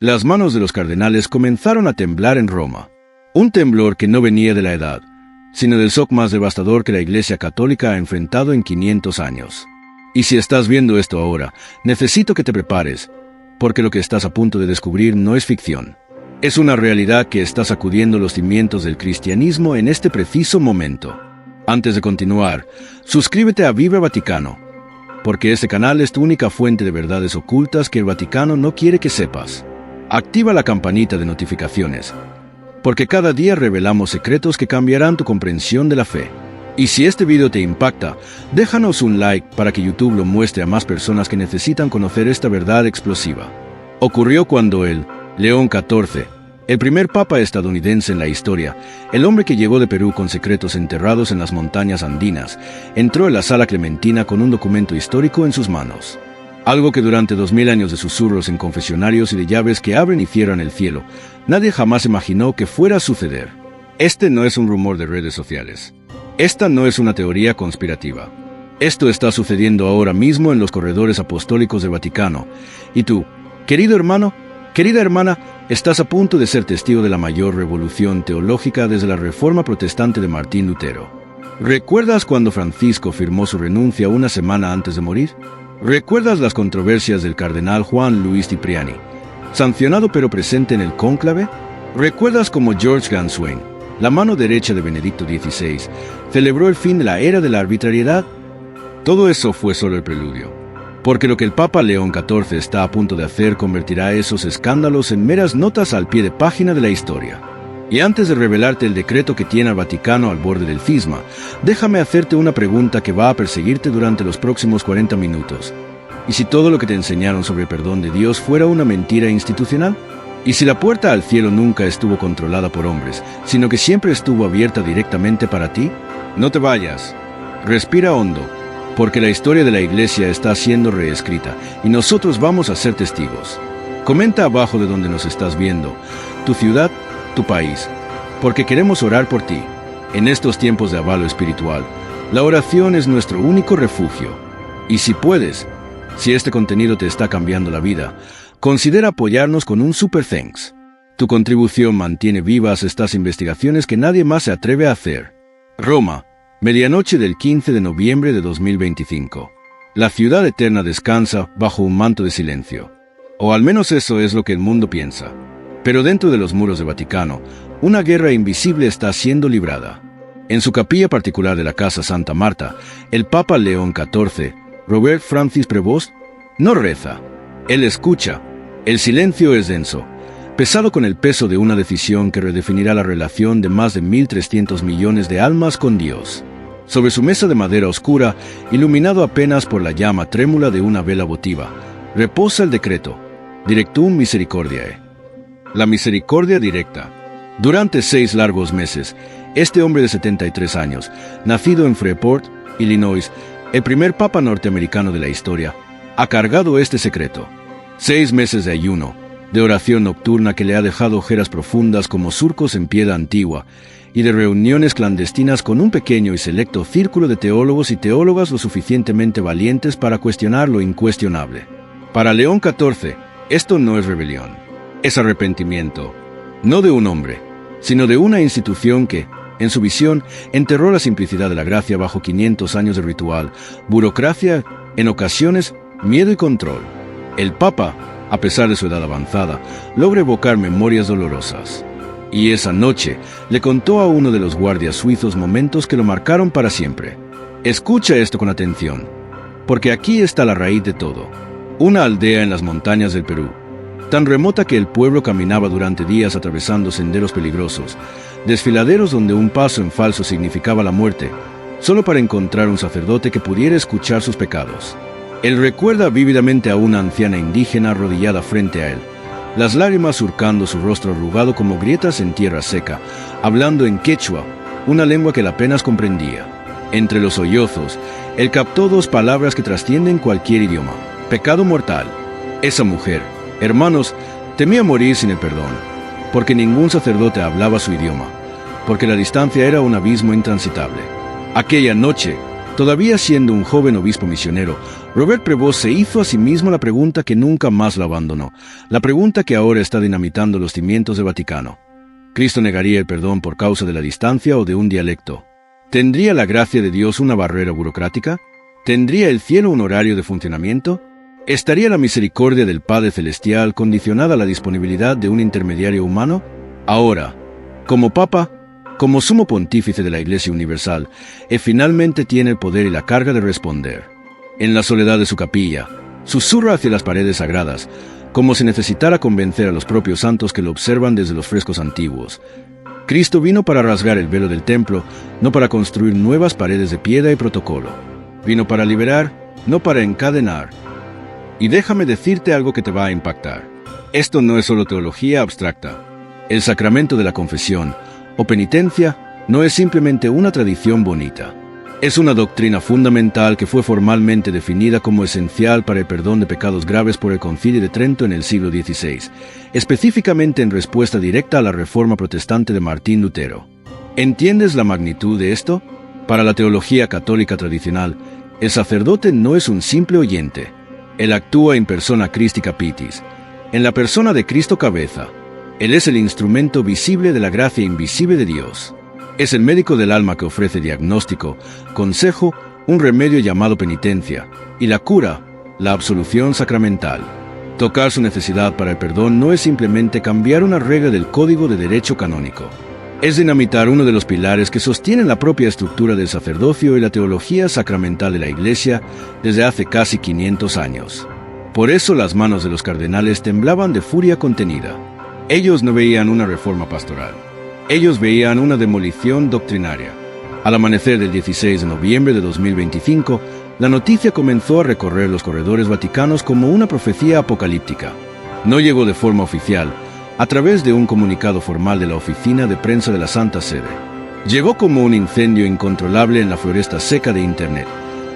Las manos de los cardenales comenzaron a temblar en Roma. Un temblor que no venía de la edad, sino del shock más devastador que la Iglesia Católica ha enfrentado en 500 años. Y si estás viendo esto ahora, necesito que te prepares, porque lo que estás a punto de descubrir no es ficción. Es una realidad que está sacudiendo los cimientos del cristianismo en este preciso momento. Antes de continuar, suscríbete a Vive Vaticano, porque este canal es tu única fuente de verdades ocultas que el Vaticano no quiere que sepas. Activa la campanita de notificaciones, porque cada día revelamos secretos que cambiarán tu comprensión de la fe. Y si este video te impacta, déjanos un like para que YouTube lo muestre a más personas que necesitan conocer esta verdad explosiva. Ocurrió cuando León XIV, el primer papa estadounidense en la historia, el hombre que llegó de Perú con secretos enterrados en las montañas andinas, entró en la Sala Clementina con un documento histórico en sus manos. Algo que durante 2000 años de susurros en confesionarios y de llaves que abren y cierran el cielo, nadie jamás imaginó que fuera a suceder. Este no es un rumor de redes sociales. Esta no es una teoría conspirativa. Esto está sucediendo ahora mismo en los corredores apostólicos del Vaticano. Y tú, querido hermano, querida hermana, estás a punto de ser testigo de la mayor revolución teológica desde la Reforma Protestante de Martín Lutero. ¿Recuerdas cuando Francisco firmó su renuncia una semana antes de morir? ¿Recuerdas las controversias del cardenal Juan Luis Cipriani, sancionado pero presente en el cónclave? ¿Recuerdas cómo George Ganswein, la mano derecha de Benedicto XVI, celebró el fin de la era de la arbitrariedad? Todo eso fue solo el preludio, porque lo que el Papa León XIV está a punto de hacer convertirá esos escándalos en meras notas al pie de página de la historia. Y antes de revelarte el decreto que tiene al Vaticano al borde del cisma, déjame hacerte una pregunta que va a perseguirte durante los próximos 40 minutos. ¿Y si todo lo que te enseñaron sobre el perdón de Dios fuera una mentira institucional? ¿Y si la puerta al cielo nunca estuvo controlada por hombres, sino que siempre estuvo abierta directamente para ti? No te vayas. Respira hondo, porque la historia de la Iglesia está siendo reescrita y nosotros vamos a ser testigos. Comenta abajo de donde nos estás viendo, tu ciudad, tu país, porque queremos orar por ti. En estos tiempos de avalo espiritual, la oración es nuestro único refugio. Y si puedes, si este contenido te está cambiando la vida, considera apoyarnos con un super thanks. Tu contribución mantiene vivas estas investigaciones que nadie más se atreve a hacer. Roma, medianoche del 15 de noviembre de 2025. La ciudad eterna descansa bajo un manto de silencio. O al menos eso es lo que el mundo piensa. Pero dentro de los muros del Vaticano, una guerra invisible está siendo librada. En su capilla particular de la Casa Santa Marta, el Papa León XIV, Robert Francis Prevost, no reza. Él escucha. El silencio es denso, pesado con el peso de una decisión que redefinirá la relación de más de 1.300 millones de almas con Dios. Sobre su mesa de madera oscura, iluminado apenas por la llama trémula de una vela votiva, reposa el decreto, Directum Misericordiae. La misericordia directa. Durante 6 largos meses, este hombre de 73 años, nacido en Freeport, Illinois, el primer papa norteamericano de la historia, ha cargado este secreto. 6 meses de ayuno, de oración nocturna que le ha dejado ojeras profundas como surcos en piedra antigua, y de reuniones clandestinas con un pequeño y selecto círculo de teólogos y teólogas lo suficientemente valientes para cuestionar lo incuestionable. Para León XIV, esto no es rebelión. Es arrepentimiento, no de un hombre, sino de una institución que, en su visión, enterró la simplicidad de la gracia bajo 500 años de ritual, burocracia, en ocasiones, miedo y control. El Papa, a pesar de su edad avanzada, logra evocar memorias dolorosas. Y esa noche le contó a uno de los guardias suizos momentos que lo marcaron para siempre. Escucha esto con atención, porque aquí está la raíz de todo. Una aldea en las montañas del Perú, tan remota que el pueblo caminaba durante días atravesando senderos peligrosos, desfiladeros donde un paso en falso significaba la muerte, solo para encontrar un sacerdote que pudiera escuchar sus pecados. Él recuerda vívidamente a una anciana indígena arrodillada frente a él, las lágrimas surcando su rostro arrugado como grietas en tierra seca, hablando en quechua, una lengua que él apenas comprendía. Entre los sollozos, él captó 2 palabras que trascienden cualquier idioma: pecado mortal. Esa mujer, hermanos, temía morir sin el perdón, porque ningún sacerdote hablaba su idioma, porque la distancia era un abismo intransitable. Aquella noche, todavía siendo un joven obispo misionero, Robert Prevost se hizo a sí mismo la pregunta que nunca más lo abandonó, la pregunta que ahora está dinamitando los cimientos del Vaticano. ¿Cristo negaría el perdón por causa de la distancia o de un dialecto? ¿Tendría la gracia de Dios una barrera burocrática? ¿Tendría el cielo un horario de funcionamiento? ¿Estaría la misericordia del Padre Celestial condicionada a la disponibilidad de un intermediario humano? Ahora, como Papa, como Sumo Pontífice de la Iglesia Universal, él finalmente tiene el poder y la carga de responder. En la soledad de su capilla, susurra hacia las paredes sagradas, como si necesitara convencer a los propios santos que lo observan desde los frescos antiguos. Cristo vino para rasgar el velo del templo, no para construir nuevas paredes de piedra y protocolo. Vino para liberar, no para encadenar. Y déjame decirte algo que te va a impactar. Esto no es solo teología abstracta. El sacramento de la confesión, o penitencia, no es simplemente una tradición bonita. Es una doctrina fundamental que fue formalmente definida como esencial para el perdón de pecados graves por el Concilio de Trento en el siglo XVI, específicamente en respuesta directa a la Reforma Protestante de Martín Lutero. ¿Entiendes la magnitud de esto? Para la teología católica tradicional, el sacerdote no es un simple oyente. Él actúa in persona Christi Capitis, en la persona de Cristo cabeza. Él es el instrumento visible de la gracia invisible de Dios. Es el médico del alma que ofrece diagnóstico, consejo, un remedio llamado penitencia, y la cura, la absolución sacramental. Tocar su necesidad para el perdón no es simplemente cambiar una regla del código de derecho canónico. Es dinamitar uno de los pilares que sostienen la propia estructura del sacerdocio y la teología sacramental de la Iglesia desde hace casi 500 años. Por eso las manos de los cardenales temblaban de furia contenida. Ellos no veían una reforma pastoral. Ellos veían una demolición doctrinaria. Al amanecer del 16 de noviembre de 2025, la noticia comenzó a recorrer los corredores vaticanos como una profecía apocalíptica. No llegó de forma oficial, a través de un comunicado formal de la Oficina de Prensa de la Santa Sede. Llegó como un incendio incontrolable en la floresta seca de Internet,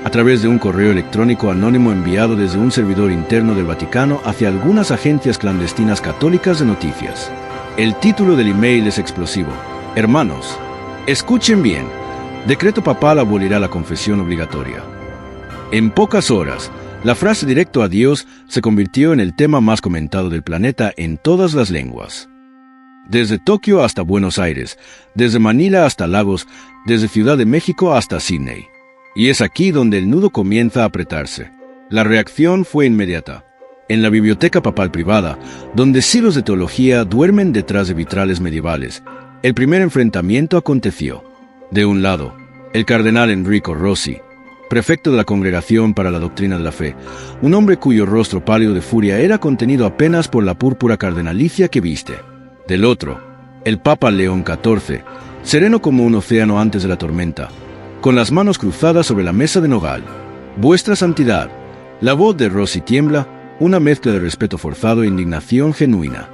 a través de un correo electrónico anónimo enviado desde un servidor interno del Vaticano hacia algunas agencias clandestinas católicas de noticias. El título del email es explosivo. Hermanos, escuchen bien. Decreto papal abolirá la confesión obligatoria. En pocas horas, la frase directo a Dios se convirtió en el tema más comentado del planeta en todas las lenguas. Desde Tokio hasta Buenos Aires, desde Manila hasta Lagos, desde Ciudad de México hasta Sydney. Y es aquí donde el nudo comienza a apretarse. La reacción fue inmediata. En la biblioteca papal privada, donde siglos de teología duermen detrás de vitrales medievales, el primer enfrentamiento aconteció. De un lado, el cardenal Enrico Rossi, prefecto de la Congregación para la Doctrina de la Fe, un hombre cuyo rostro pálido de furia era contenido apenas por la púrpura cardenalicia que viste. Del otro, el Papa León XIV, sereno como un océano antes de la tormenta, con las manos cruzadas sobre la mesa de nogal. Vuestra Santidad, la voz de Rossi tiembla, una mezcla de respeto forzado e indignación genuina.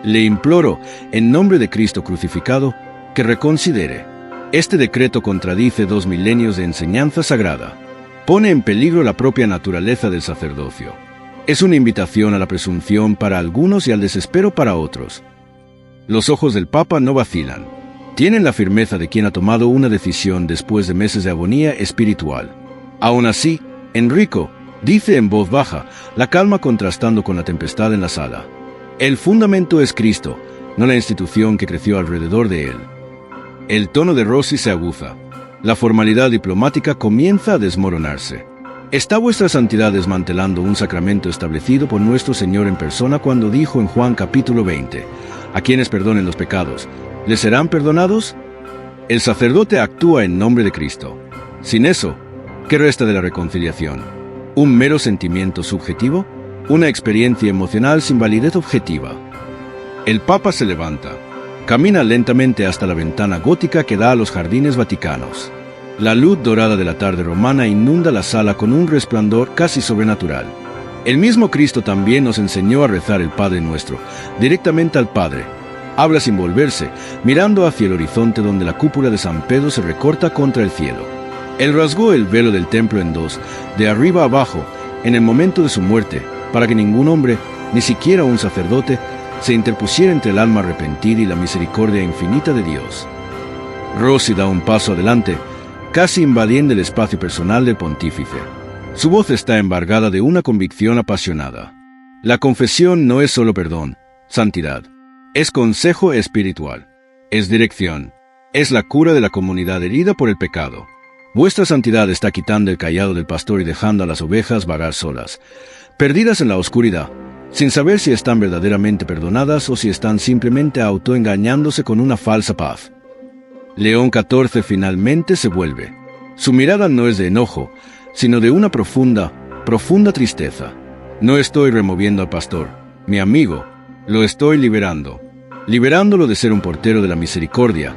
Le imploro, en nombre de Cristo crucificado, que reconsidere. Este decreto contradice 2 milenios de enseñanza sagrada. Pone en peligro la propia naturaleza del sacerdocio. Es una invitación a la presunción para algunos y al desespero para otros. Los ojos del Papa no vacilan. Tienen la firmeza de quien ha tomado una decisión después de meses de agonía espiritual. Aún así, Enrico dice en voz baja, la calma contrastando con la tempestad en la sala. El fundamento es Cristo, no la institución que creció alrededor de él. El tono de Rossi se aguza. La formalidad diplomática comienza a desmoronarse. ¿Está vuestra santidad desmantelando un sacramento establecido por nuestro Señor en persona cuando dijo en Juan capítulo 20, a quienes perdonen los pecados, ¿les serán perdonados? El sacerdote actúa en nombre de Cristo. Sin eso, ¿qué resta de la reconciliación? ¿Un mero sentimiento subjetivo? ¿Una experiencia emocional sin validez objetiva? El Papa se levanta. Camina lentamente hasta la ventana gótica que da a los jardines vaticanos. La luz dorada de la tarde romana inunda la sala con un resplandor casi sobrenatural. El mismo Cristo también nos enseñó a rezar el Padre Nuestro, directamente al Padre. Habla sin volverse, mirando hacia el horizonte donde la cúpula de San Pedro se recorta contra el cielo. Él rasgó el velo del templo en dos, de arriba a abajo, en el momento de su muerte, para que ningún hombre, ni siquiera un sacerdote, se interpusiera entre el alma arrepentida y la misericordia infinita de Dios. Rossi da un paso adelante, casi invadiendo el espacio personal del pontífice. Su voz está embargada de una convicción apasionada. La confesión no es solo perdón, santidad. Es consejo espiritual. Es dirección. Es la cura de la comunidad herida por el pecado. Vuestra santidad está quitando el cayado del pastor y dejando a las ovejas vagar solas, perdidas en la oscuridad, sin saber si están verdaderamente perdonadas o si están simplemente autoengañándose con una falsa paz. León XIV finalmente se vuelve. Su mirada no es de enojo, sino de una profunda tristeza. No estoy removiendo al pastor, mi amigo, lo estoy liberándolo de ser un portero de la misericordia,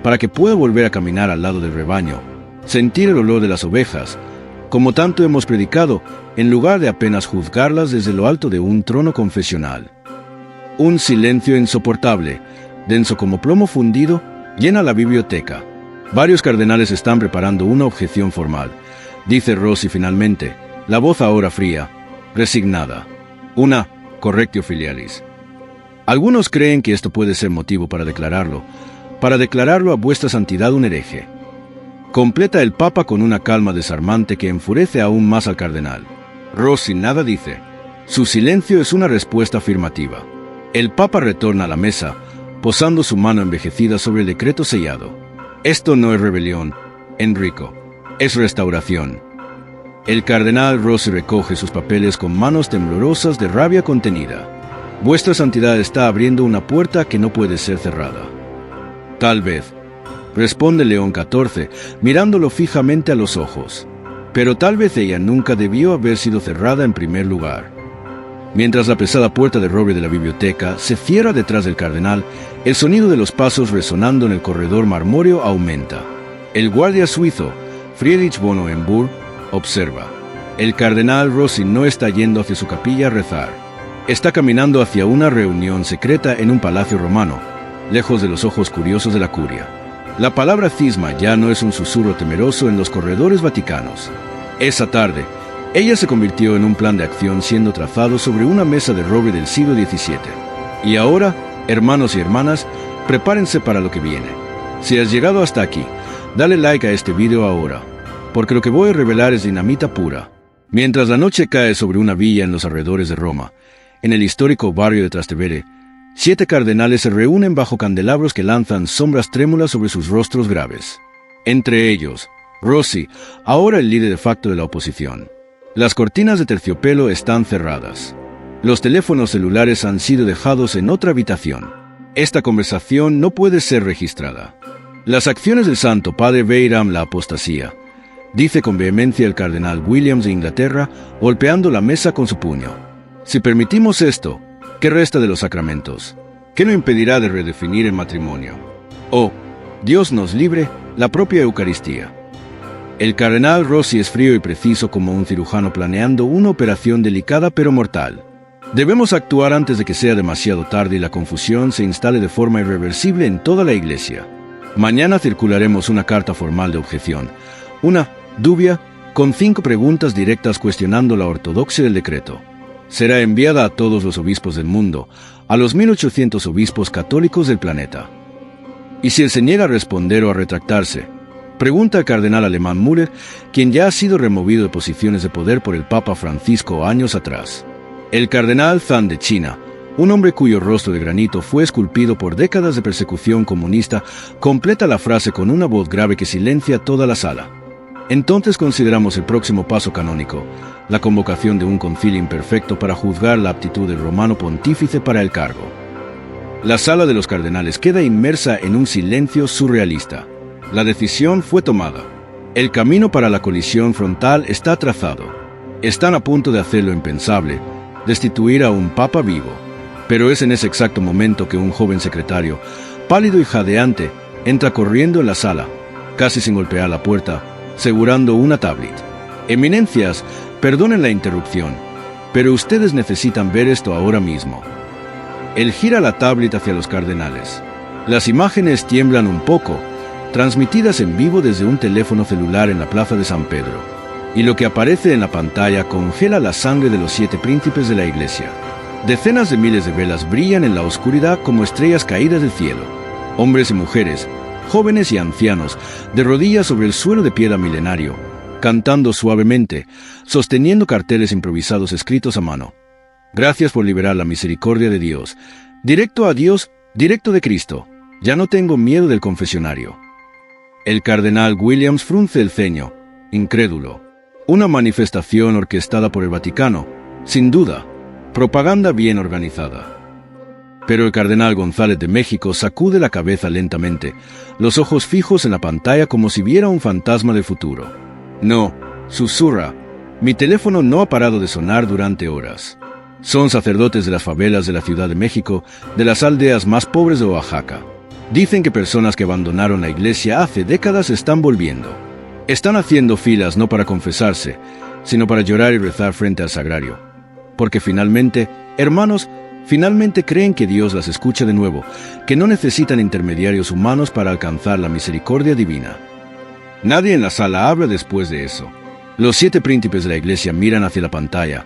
para que pueda volver a caminar al lado del rebaño, sentir el olor de las ovejas, como tanto hemos predicado, en lugar de apenas juzgarlas desde lo alto de un trono confesional. Un silencio insoportable, denso como plomo fundido, llena la biblioteca. Varios cardenales están preparando una objeción formal. Dice Rossi finalmente, la voz ahora fría, resignada. Una correctio filialis. Algunos creen que esto puede ser motivo para declararlo a vuestra santidad un hereje. Completa el Papa con una calma desarmante que enfurece aún más al cardenal. Rossi nada dice. Su silencio es una respuesta afirmativa. El Papa retorna a la mesa, posando su mano envejecida sobre el decreto sellado. Esto no es rebelión, Enrico, es restauración. El cardenal Rossi recoge sus papeles con manos temblorosas de rabia contenida. Vuestra santidad está abriendo una puerta que no puede ser cerrada. Tal vez, responde León XIV, mirándolo fijamente a los ojos. Pero tal vez ella nunca debió haber sido cerrada en primer lugar. Mientras la pesada puerta de roble de la biblioteca se cierra detrás del cardenal, el sonido de los pasos resonando en el corredor marmóreo aumenta. El guardia suizo, Friedrich von Hohenburg, observa. El cardenal Rossi no está yendo hacia su capilla a rezar. Está caminando hacia una reunión secreta en un palacio romano, lejos de los ojos curiosos de la curia. La palabra cisma ya no es un susurro temeroso en los corredores vaticanos. Esa tarde, ella se convirtió en un plan de acción siendo trazado sobre una mesa de roble del siglo XVII. Y ahora, hermanos y hermanas, prepárense para lo que viene. Si has llegado hasta aquí, dale like a este video ahora, porque lo que voy a revelar es dinamita pura. Mientras la noche cae sobre una villa en los alrededores de Roma, en el histórico barrio de Trastevere, 7 cardenales se reúnen bajo candelabros que lanzan sombras trémulas sobre sus rostros graves. Entre ellos, Rossi, ahora el líder de facto de la oposición. Las cortinas de terciopelo están cerradas. Los teléfonos celulares han sido dejados en otra habitación. Esta conversación no puede ser registrada. Las acciones del Santo Padre verán la apostasía, dice con vehemencia el cardenal Williams de Inglaterra, golpeando la mesa con su puño. Si permitimos esto, ¿qué resta de los sacramentos? ¿Qué no impedirá de redefinir el matrimonio? Oh, Dios nos libre, la propia Eucaristía. El cardenal Rossi es frío y preciso como un cirujano planeando una operación delicada pero mortal. Debemos actuar antes de que sea demasiado tarde y la confusión se instale de forma irreversible en toda la Iglesia. Mañana circularemos una carta formal de objeción, una dubia, con 5 preguntas directas cuestionando la ortodoxia del decreto. Será enviada a todos los obispos del mundo, a los 1800 obispos católicos del planeta. Y si él se niega a responder o a retractarse, pregunta al cardenal alemán Müller, quien ya ha sido removido de posiciones de poder por el Papa Francisco años atrás. El cardenal Zhang de China, un hombre cuyo rostro de granito fue esculpido por décadas de persecución comunista, completa la frase con una voz grave que silencia toda la sala. Entonces consideramos el próximo paso canónico, la convocación de un concilio imperfecto para juzgar la aptitud del romano pontífice para el cargo. La sala de los cardenales queda inmersa en un silencio surrealista. La decisión fue tomada. El camino para la colisión frontal está trazado. Están a punto de hacer lo impensable, destituir a un papa vivo. Pero es en ese exacto momento que un joven secretario, pálido y jadeante, entra corriendo en la sala, casi sin golpear la puerta, segurando una tablet. Eminencias, perdonen la interrupción, pero ustedes necesitan ver esto ahora mismo. Él gira la tablet hacia los cardenales. Las imágenes tiemblan un poco, transmitidas en vivo desde un teléfono celular en la plaza de San Pedro. Y lo que aparece en la pantalla congela la sangre de los 7 príncipes de la Iglesia. Decenas de miles de velas brillan en la oscuridad como estrellas caídas del cielo. Hombres y mujeres, jóvenes y ancianos, de rodillas sobre el suelo de piedra milenario, cantando suavemente, sosteniendo carteles improvisados escritos a mano. Gracias por liberar la misericordia de Dios. Directo a Dios, directo de Cristo. Ya no tengo miedo del confesionario. El cardenal Williams frunce el ceño, incrédulo. Una manifestación orquestada por el Vaticano, sin duda. Propaganda bien organizada. Pero el cardenal González de México sacude la cabeza lentamente, los ojos fijos en la pantalla como si viera un fantasma del futuro. No, susurra, mi teléfono no ha parado de sonar durante horas. Son sacerdotes de las favelas de la Ciudad de México, de las aldeas más pobres de Oaxaca. Dicen que personas que abandonaron la iglesia hace décadas están volviendo. Están haciendo filas no para confesarse, sino para llorar y rezar frente al sagrario. Porque finalmente, hermanos, finalmente creen que Dios las escucha de nuevo, que no necesitan intermediarios humanos para alcanzar la misericordia divina. Nadie en la sala habla después de eso. Los 7 príncipes de la iglesia miran hacia la pantalla,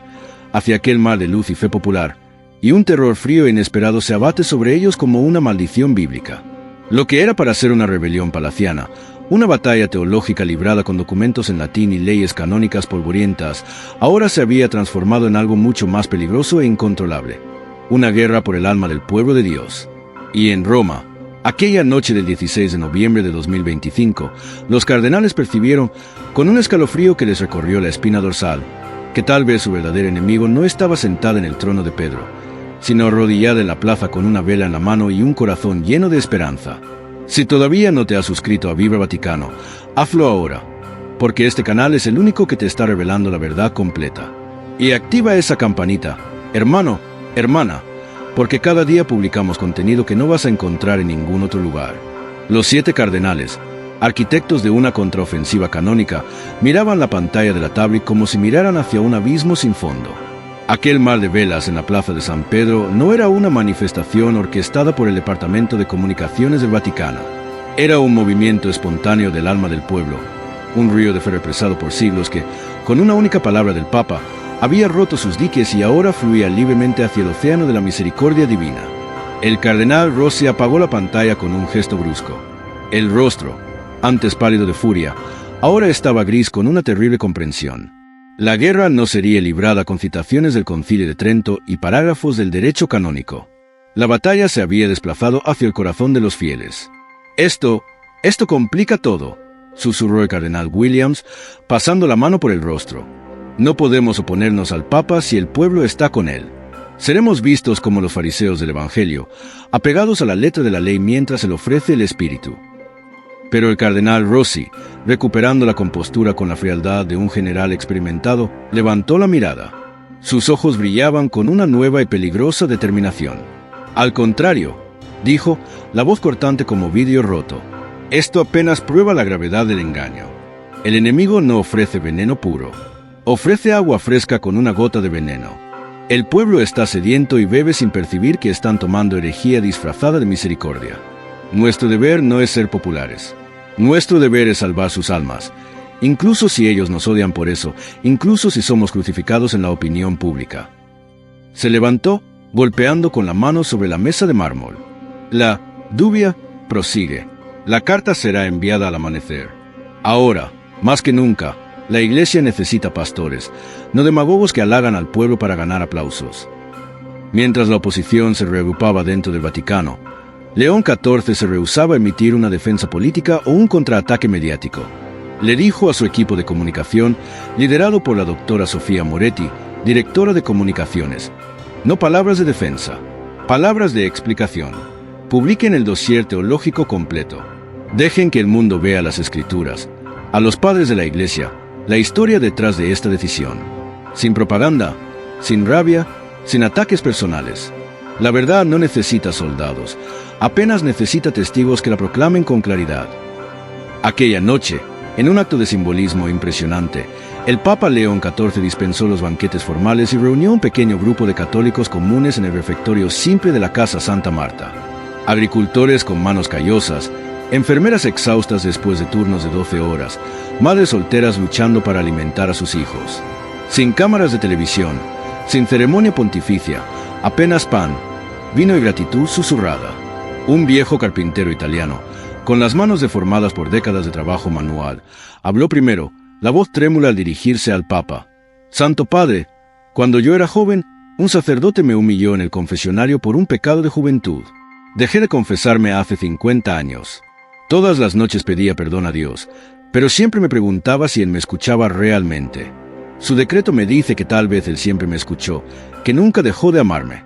hacia aquel mar de luz y fe popular, y un terror frío e inesperado se abate sobre ellos como una maldición bíblica. Lo que era para ser una rebelión palaciana, una batalla teológica librada con documentos en latín y leyes canónicas polvorientas, ahora se había transformado en algo mucho más peligroso e incontrolable. Una guerra por el alma del pueblo de Dios. Y en Roma, aquella noche del 16 de noviembre de 2025, los cardenales percibieron, con un escalofrío que les recorrió la espina dorsal, que tal vez su verdadero enemigo no estaba sentada en el trono de Pedro, sino arrodillada en la plaza con una vela en la mano y un corazón lleno de esperanza. Si todavía no te has suscrito a Vibra Vaticano, hazlo ahora, porque este canal es el único que te está revelando la verdad completa. Y activa esa campanita, hermano, hermana, porque cada día publicamos contenido que no vas a encontrar en ningún otro lugar. Los 7 cardenales, arquitectos de una contraofensiva canónica, miraban la pantalla de la tablet como si miraran hacia un abismo sin fondo. Aquel mar de velas en la plaza de San Pedro no era una manifestación orquestada por el Departamento de Comunicaciones del Vaticano. Era un movimiento espontáneo del alma del pueblo, un río de fe represado por siglos que, con una única palabra del Papa, había roto sus diques y ahora fluía libremente hacia el océano de la misericordia divina. El cardenal Rossi apagó la pantalla con un gesto brusco. El rostro, antes pálido de furia, ahora estaba gris con una terrible comprensión. La guerra no sería librada con citaciones del Concilio de Trento y parágrafos del derecho canónico. La batalla se había desplazado hacia el corazón de los fieles. Esto complica todo, susurró el cardenal Williams, pasando la mano por el rostro. No podemos oponernos al Papa si el pueblo está con él. Seremos vistos como los fariseos del Evangelio, apegados a la letra de la ley mientras se le ofrece el Espíritu. Pero el cardenal Rossi, recuperando la compostura con la frialdad de un general experimentado, levantó la mirada. Sus ojos brillaban con una nueva y peligrosa determinación. Al contrario, dijo, la voz cortante como vidrio roto, esto apenas prueba la gravedad del engaño. El enemigo no ofrece veneno puro. Ofrece agua fresca con una gota de veneno. El pueblo está sediento y bebe sin percibir que están tomando herejía disfrazada de misericordia. Nuestro deber no es ser populares. Nuestro deber es salvar sus almas, incluso si ellos nos odian por eso, incluso si somos crucificados en la opinión pública. Se levantó, golpeando con la mano sobre la mesa de mármol. La lluvia prosigue. La carta será enviada al amanecer. Ahora, más que nunca, la Iglesia necesita pastores, no demagogos que halagan al pueblo para ganar aplausos. Mientras la oposición se reagrupaba dentro del Vaticano, León XIV se rehusaba a emitir una defensa política o un contraataque mediático. Le dijo a su equipo de comunicación, liderado por la doctora Sofía Moretti, directora de comunicaciones, no palabras de defensa, palabras de explicación. Publiquen el dossier teológico completo. Dejen que el mundo vea las Escrituras, a los padres de la Iglesia, la historia detrás de esta decisión. Sin propaganda, sin rabia, sin ataques personales. La verdad no necesita soldados, apenas necesita testigos que la proclamen con claridad. Aquella noche, en un acto de simbolismo impresionante, el Papa León XIV dispensó los banquetes formales y reunió un pequeño grupo de católicos comunes en el refectorio simple de la Casa Santa Marta. Agricultores con manos callosas, enfermeras exhaustas después de turnos de 12 horas, madres solteras luchando para alimentar a sus hijos. Sin cámaras de televisión, sin ceremonia pontificia, apenas pan, vino y gratitud susurrada. Un viejo carpintero italiano, con las manos deformadas por décadas de trabajo manual, habló primero, la voz trémula al dirigirse al Papa. Santo Padre, cuando yo era joven, un sacerdote me humilló en el confesionario por un pecado de juventud. Dejé de confesarme hace 50 años. Todas las noches pedía perdón a Dios, pero siempre me preguntaba si Él me escuchaba realmente. Su decreto me dice que tal vez Él siempre me escuchó, que nunca dejó de amarme.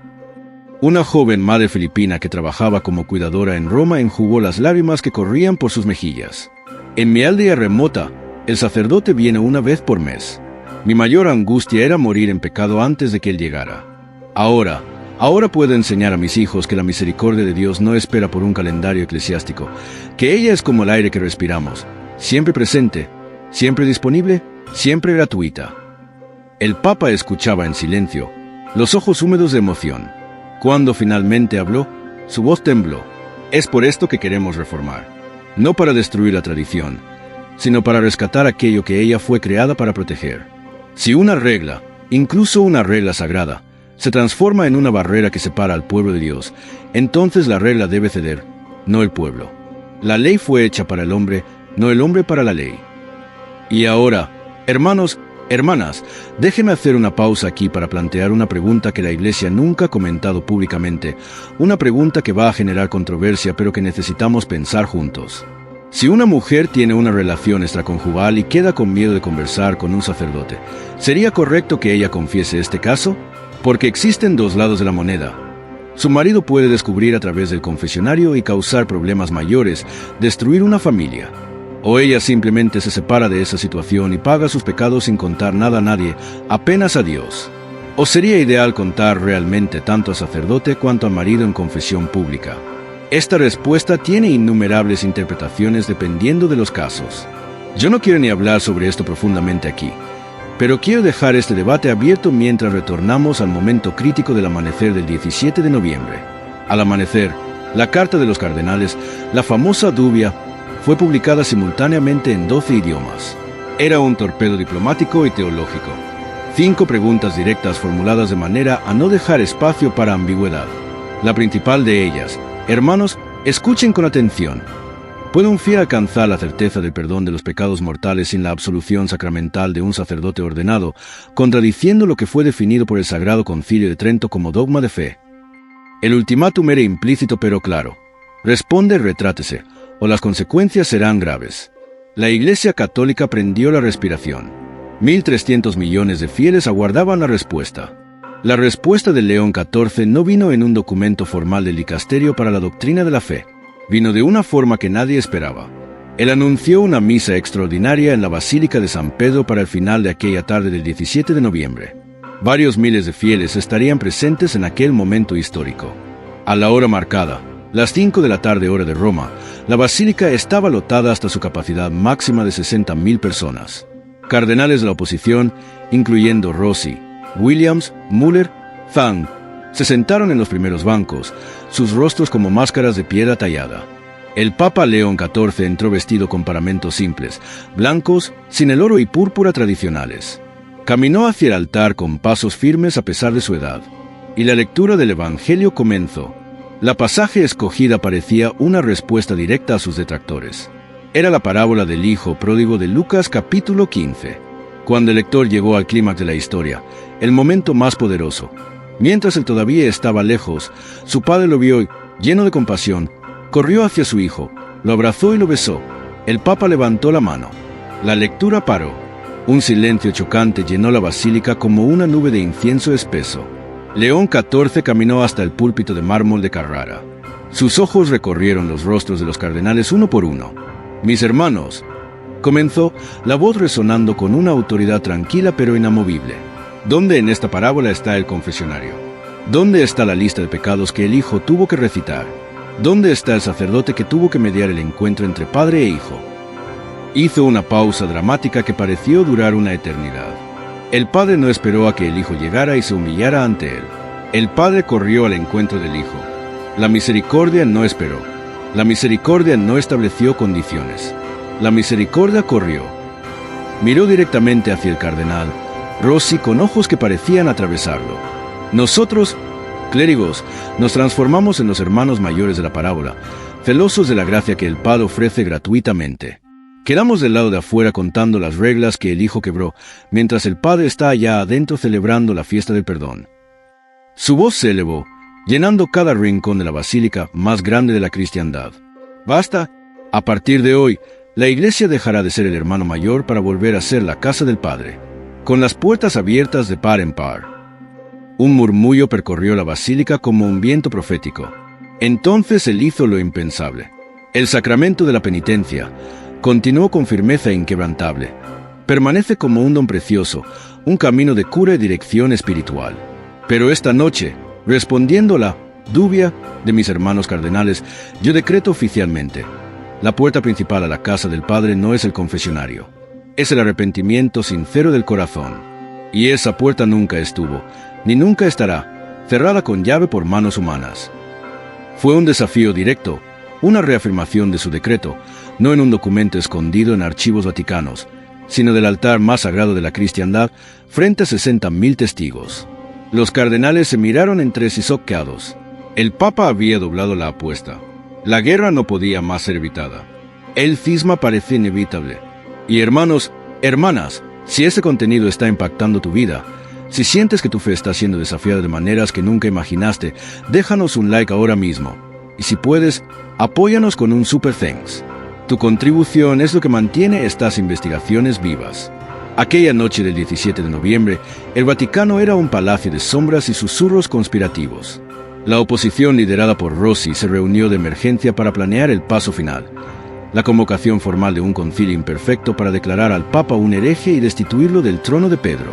Una joven madre filipina que trabajaba como cuidadora en Roma enjugó las lágrimas que corrían por sus mejillas. En mi aldea remota, el sacerdote viene una vez por mes. Mi mayor angustia era morir en pecado antes de que Él llegara. Ahora puedo enseñar a mis hijos que la misericordia de Dios no espera por un calendario eclesiástico, que ella es como el aire que respiramos, siempre presente, siempre disponible, siempre gratuita. El Papa escuchaba en silencio, los ojos húmedos de emoción. Cuando finalmente habló, su voz tembló. Es por esto que queremos reformar, no para destruir la tradición, sino para rescatar aquello que ella fue creada para proteger. Si una regla, incluso una regla sagrada, se transforma en una barrera que separa al pueblo de Dios, entonces la regla debe ceder, no el pueblo. La ley fue hecha para el hombre, no el hombre para la ley. Y ahora, hermanos, hermanas, déjenme hacer una pausa aquí para plantear una pregunta que la Iglesia nunca ha comentado públicamente, una pregunta que va a generar controversia pero que necesitamos pensar juntos. Si una mujer tiene una relación extraconjugal y queda con miedo de conversar con un sacerdote, ¿sería correcto que ella confiese este caso? Porque existen dos lados de la moneda. Su marido puede descubrir a través del confesionario y causar problemas mayores, destruir una familia. O ella simplemente se separa de esa situación y paga sus pecados sin contar nada a nadie, apenas a Dios. ¿O sería ideal contar realmente tanto al sacerdote cuanto al marido en confesión pública? Esta respuesta tiene innumerables interpretaciones dependiendo de los casos. Yo no quiero ni hablar sobre esto profundamente aquí, pero quiero dejar este debate abierto mientras retornamos al momento crítico del amanecer del 17 de noviembre. Al amanecer, la Carta de los Cardenales, la famosa Dubia, fue publicada simultáneamente en 12 idiomas. Era un torpedo diplomático y teológico. 5 preguntas directas formuladas de manera a no dejar espacio para ambigüedad. La principal de ellas: hermanos, escuchen con atención. ¿Puede un fiel alcanzar la certeza del perdón de los pecados mortales sin la absolución sacramental de un sacerdote ordenado, contradiciendo lo que fue definido por el Sagrado Concilio de Trento como dogma de fe? El ultimátum era implícito pero claro. Responde, retrátese, o las consecuencias serán graves. La Iglesia Católica prendió la respiración. 1.300 millones de fieles aguardaban la respuesta. La respuesta de León XIV no vino en un documento formal del Dicasterio para la Doctrina de la Fe. Vino de una forma que nadie esperaba. Él anunció una misa extraordinaria en la Basílica de San Pedro para el final de aquella tarde del 17 de noviembre. Varios miles de fieles estarían presentes en aquel momento histórico. A la hora marcada, las 5 de la tarde hora de Roma, la basílica estaba lotada hasta su capacidad máxima de 60.000 personas. Cardenales de la oposición, incluyendo Rossi, Williams, Müller, Zhang, se sentaron en los primeros bancos, sus rostros como máscaras de piedra tallada. El Papa León XIV entró vestido con paramentos simples, blancos, sin el oro y púrpura tradicionales. Caminó hacia el altar con pasos firmes a pesar de su edad, y la lectura del Evangelio comenzó. La pasaje escogida parecía una respuesta directa a sus detractores. Era la parábola del hijo pródigo de Lucas capítulo 15. Cuando el lector llegó al clímax de la historia, el momento más poderoso, mientras él todavía estaba lejos, su padre lo vio y, lleno de compasión, corrió hacia su hijo, lo abrazó y lo besó. El Papa levantó la mano. La lectura paró. Un silencio chocante llenó la basílica como una nube de incienso espeso. León XIV caminó hasta el púlpito de mármol de Carrara. Sus ojos recorrieron los rostros de los cardenales uno por uno. «Mis hermanos», comenzó, la voz resonando con una autoridad tranquila pero inamovible. ¿Dónde en esta parábola está el confesionario? ¿Dónde está la lista de pecados que el hijo tuvo que recitar? ¿Dónde está el sacerdote que tuvo que mediar el encuentro entre padre e hijo? Hizo una pausa dramática que pareció durar una eternidad. El padre no esperó a que el hijo llegara y se humillara ante él. El padre corrió al encuentro del hijo. La misericordia no esperó. La misericordia no estableció condiciones. La misericordia corrió. Miró directamente hacia el cardenal Rossi con ojos que parecían atravesarlo. Nosotros, clérigos, nos transformamos en los hermanos mayores de la parábola, celosos de la gracia que el Padre ofrece gratuitamente. Quedamos del lado de afuera contando las reglas que el hijo quebró, mientras el padre está allá adentro celebrando la fiesta del perdón. Su voz se elevó, llenando cada rincón de la basílica más grande de la cristiandad. Basta, a partir de hoy, la iglesia dejará de ser el hermano mayor para volver a ser la casa del Padre, con las puertas abiertas de par en par. Un murmullo percorrió la basílica como un viento profético. Entonces él hizo lo impensable. El sacramento de la penitencia continuó con firmeza inquebrantable. Permanece como un don precioso, un camino de cura y dirección espiritual. Pero esta noche, respondiendo a la dubia de mis hermanos cardenales, yo decreto oficialmente: la puerta principal a la casa del Padre no es el confesionario, es el arrepentimiento sincero del corazón. Y esa puerta nunca estuvo, ni nunca estará, cerrada con llave por manos humanas. Fue un desafío directo, una reafirmación de su decreto, no en un documento escondido en archivos vaticanos, sino del altar más sagrado de la cristiandad, frente a 60.000 testigos. Los cardenales se miraron entre sí choqueados. El Papa había doblado la apuesta. La guerra no podía más ser evitada. El cisma parecía inevitable. Y hermanos, hermanas, si ese contenido está impactando tu vida, si sientes que tu fe está siendo desafiada de maneras que nunca imaginaste, déjanos un like ahora mismo. Y si puedes, apóyanos con un super thanks. Tu contribución es lo que mantiene estas investigaciones vivas. Aquella noche del 17 de noviembre, el Vaticano era un palacio de sombras y susurros conspirativos. La oposición liderada por Rossi se reunió de emergencia para planear el paso final, la convocación formal de un concilio imperfecto para declarar al Papa un hereje y destituirlo del trono de Pedro.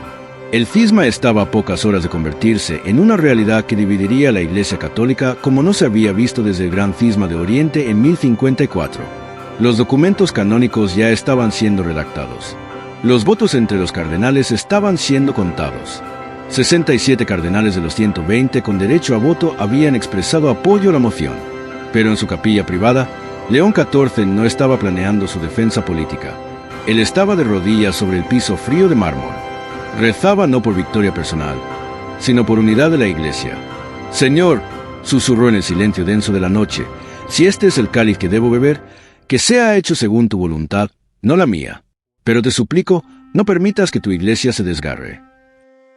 El cisma estaba a pocas horas de convertirse en una realidad que dividiría a la Iglesia Católica como no se había visto desde el Gran Cisma de Oriente en 1054. Los documentos canónicos ya estaban siendo redactados. Los votos entre los cardenales estaban siendo contados. 67 cardenales de los 120 con derecho a voto habían expresado apoyo a la moción. Pero en su capilla privada, León XIV no estaba planeando su defensa política. Él estaba de rodillas sobre el piso frío de mármol. Rezaba no por victoria personal, sino por unidad de la Iglesia. «Señor», susurró en el silencio denso de la noche, «si este es el cáliz que debo beber, que sea hecho según tu voluntad, no la mía. Pero te suplico, no permitas que tu Iglesia se desgarre».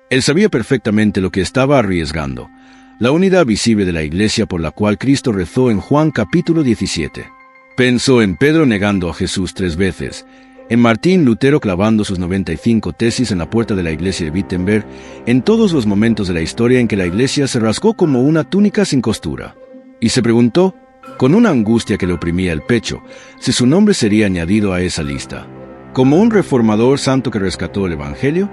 Él sabía perfectamente lo que estaba arriesgando, la unidad visible de la Iglesia por la cual Cristo rezó en Juan capítulo 17. Pensó en Pedro negando a Jesús 3 veces, en Martín Lutero clavando sus 95 tesis en la puerta de la iglesia de Wittenberg, en todos los momentos de la historia en que la Iglesia se rasgó como una túnica sin costura. Y se preguntó, con una angustia que le oprimía el pecho, si su nombre sería añadido a esa lista. ¿Como un reformador santo que rescató el Evangelio?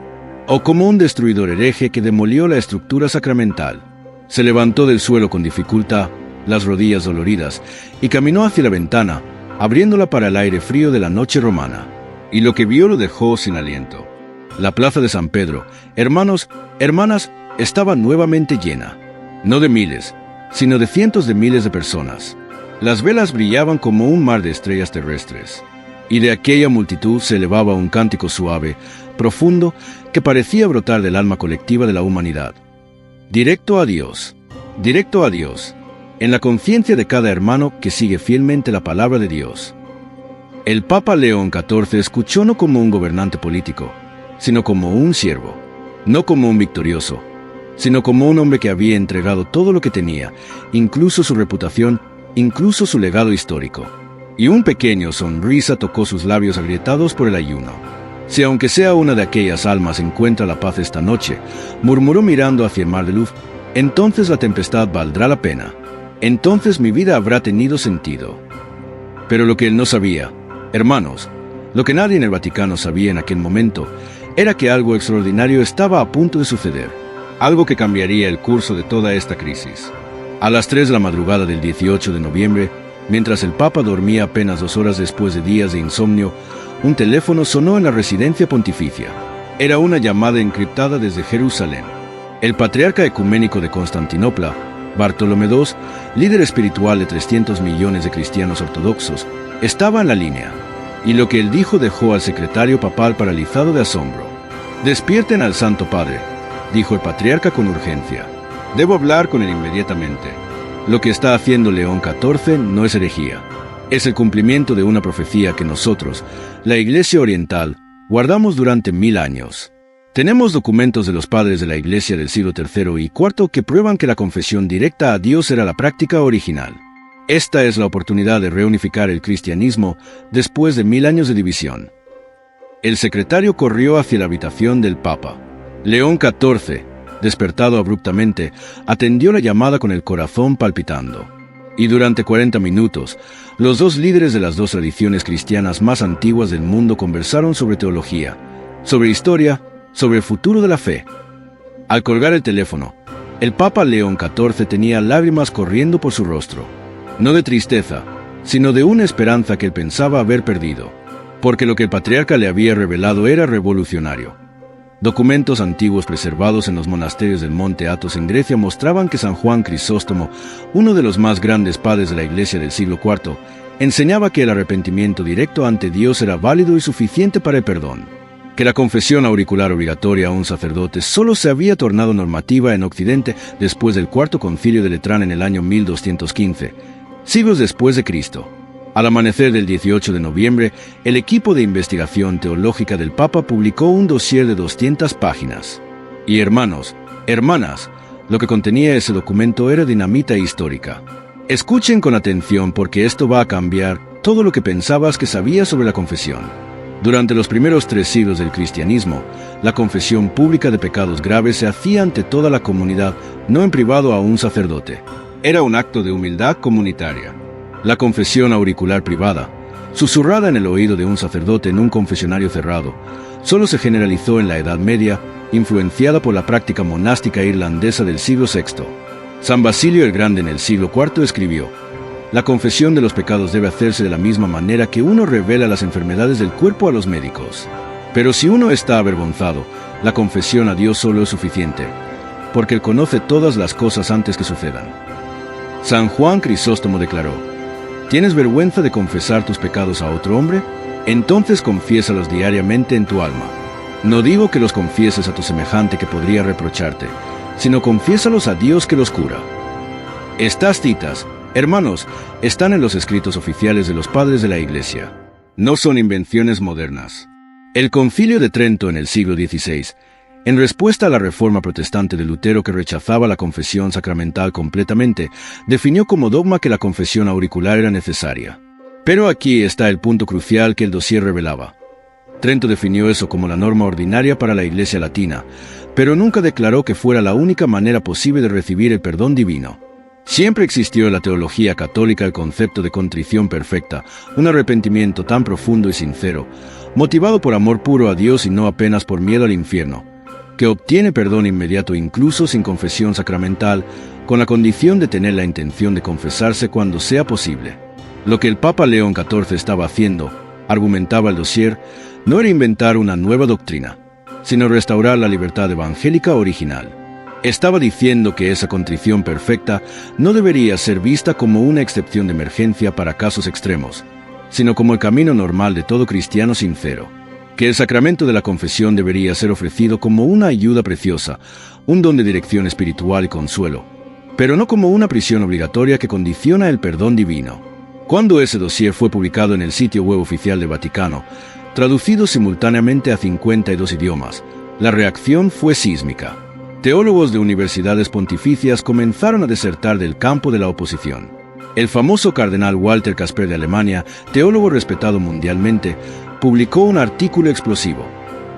¿O como un destruidor hereje que demolió la estructura sacramental? Se levantó del suelo con dificultad, las rodillas doloridas, y caminó hacia la ventana, abriéndola para el aire frío de la noche romana. Y lo que vio lo dejó sin aliento. La plaza de San Pedro, hermanos, hermanas, estaba nuevamente llena. No de miles, sino de cientos de miles de personas. Las velas brillaban como un mar de estrellas terrestres. Y de aquella multitud se elevaba un cántico suave, profundo, que parecía brotar del alma colectiva de la humanidad. Directo a Dios, en la conciencia de cada hermano que sigue fielmente la palabra de Dios. El Papa León XIV escuchó no como un gobernante político, sino como un siervo, no como un victorioso, sino como un hombre que había entregado todo lo que tenía, incluso su reputación, incluso su legado histórico. Y un pequeño sonrisa tocó sus labios agrietados por el ayuno. Si aunque sea una de aquellas almas encuentra la paz esta noche, murmuró mirando hacia el mar de luz, entonces la tempestad valdrá la pena. Entonces mi vida habrá tenido sentido. Pero lo que él no sabía, hermanos, lo que nadie en el Vaticano sabía en aquel momento, era que algo extraordinario estaba a punto de suceder, algo que cambiaría el curso de toda esta crisis. A las 3 de la madrugada del 18 de noviembre, mientras el Papa dormía apenas 2 horas después de días de insomnio, un teléfono sonó en la residencia pontificia. Era una llamada encriptada desde Jerusalén. El patriarca ecuménico de Constantinopla, Bartolomé II, líder espiritual de 300 millones de cristianos ortodoxos, estaba en la línea, y lo que él dijo dejó al secretario papal paralizado de asombro. «Despierten al Santo Padre», dijo el patriarca con urgencia. «Debo hablar con él inmediatamente. Lo que está haciendo León XIV no es herejía. Es el cumplimiento de una profecía que nosotros, la Iglesia Oriental, guardamos durante 1000 años. Tenemos documentos de los padres de la Iglesia del siglo III y IV que prueban que la confesión directa a Dios era la práctica original. Esta es la oportunidad de reunificar el cristianismo después de 1000 años de división. El secretario corrió hacia la habitación del Papa. León XIV, despertado abruptamente, atendió la llamada con el corazón palpitando. Y durante 40 minutos, los dos líderes de las dos tradiciones cristianas más antiguas del mundo conversaron sobre teología, sobre historia, sobre el futuro de la fe. Al colgar el teléfono, el Papa León XIV tenía lágrimas corriendo por su rostro, no de tristeza, sino de una esperanza que él pensaba haber perdido, porque lo que el patriarca le había revelado era revolucionario. Documentos antiguos preservados en los monasterios del Monte Athos en Grecia mostraban que San Juan Crisóstomo, uno de los más grandes padres de la Iglesia del siglo IV, enseñaba que el arrepentimiento directo ante Dios era válido y suficiente para el perdón, que la confesión auricular obligatoria a un sacerdote solo se había tornado normativa en Occidente después del Cuarto Concilio de Letrán en el año 1215, siglos después de Cristo. Al amanecer del 18 de noviembre, el equipo de investigación teológica del Papa publicó un dossier de 200 páginas. Y hermanos, hermanas, lo que contenía ese documento era dinamita histórica. Escuchen con atención porque esto va a cambiar todo lo que pensabas que sabías sobre la confesión. Durante los primeros 3 siglos del cristianismo, la confesión pública de pecados graves se hacía ante toda la comunidad, no en privado a un sacerdote. Era un acto de humildad comunitaria. La confesión auricular privada, susurrada en el oído de un sacerdote en un confesionario cerrado, solo se generalizó en la Edad Media, influenciada por la práctica monástica irlandesa del siglo VI. San Basilio el Grande en el siglo IV escribió: «La confesión de los pecados debe hacerse de la misma manera que uno revela las enfermedades del cuerpo a los médicos. Pero si uno está avergonzado, la confesión a Dios solo es suficiente, porque Él conoce todas las cosas antes que sucedan». San Juan Crisóstomo declaró: ¿tienes vergüenza de confesar tus pecados a otro hombre? Entonces confiésalos diariamente en tu alma. No digo que los confieses a tu semejante que podría reprocharte, sino confiésalos a Dios que los cura. Estas citas, hermanos, están en los escritos oficiales de los padres de la Iglesia. No son invenciones modernas. El Concilio de Trento en el siglo XVI, en respuesta a la reforma protestante de Lutero que rechazaba la confesión sacramental completamente, definió como dogma que la confesión auricular era necesaria. Pero aquí está el punto crucial que el dossier revelaba. Trento definió eso como la norma ordinaria para la Iglesia latina, pero nunca declaró que fuera la única manera posible de recibir el perdón divino. Siempre existió en la teología católica el concepto de contrición perfecta, un arrepentimiento tan profundo y sincero, motivado por amor puro a Dios y no apenas por miedo al infierno, que obtiene perdón inmediato incluso sin confesión sacramental, con la condición de tener la intención de confesarse cuando sea posible. Lo que el Papa León XIV estaba haciendo, argumentaba el dossier, no era inventar una nueva doctrina, sino restaurar la libertad evangélica original. Estaba diciendo que esa contrición perfecta no debería ser vista como una excepción de emergencia para casos extremos, sino como el camino normal de todo cristiano sincero. Que el sacramento de la confesión debería ser ofrecido como una ayuda preciosa, un don de dirección espiritual y consuelo, pero no como una prisión obligatoria que condiciona el perdón divino. Cuando ese dossier fue publicado en el sitio web oficial del Vaticano, traducido simultáneamente a 52 idiomas, la reacción fue sísmica. Teólogos de universidades pontificias comenzaron a desertar del campo de la oposición. El famoso cardenal Walter Casper de Alemania, teólogo respetado mundialmente, publicó un artículo explosivo.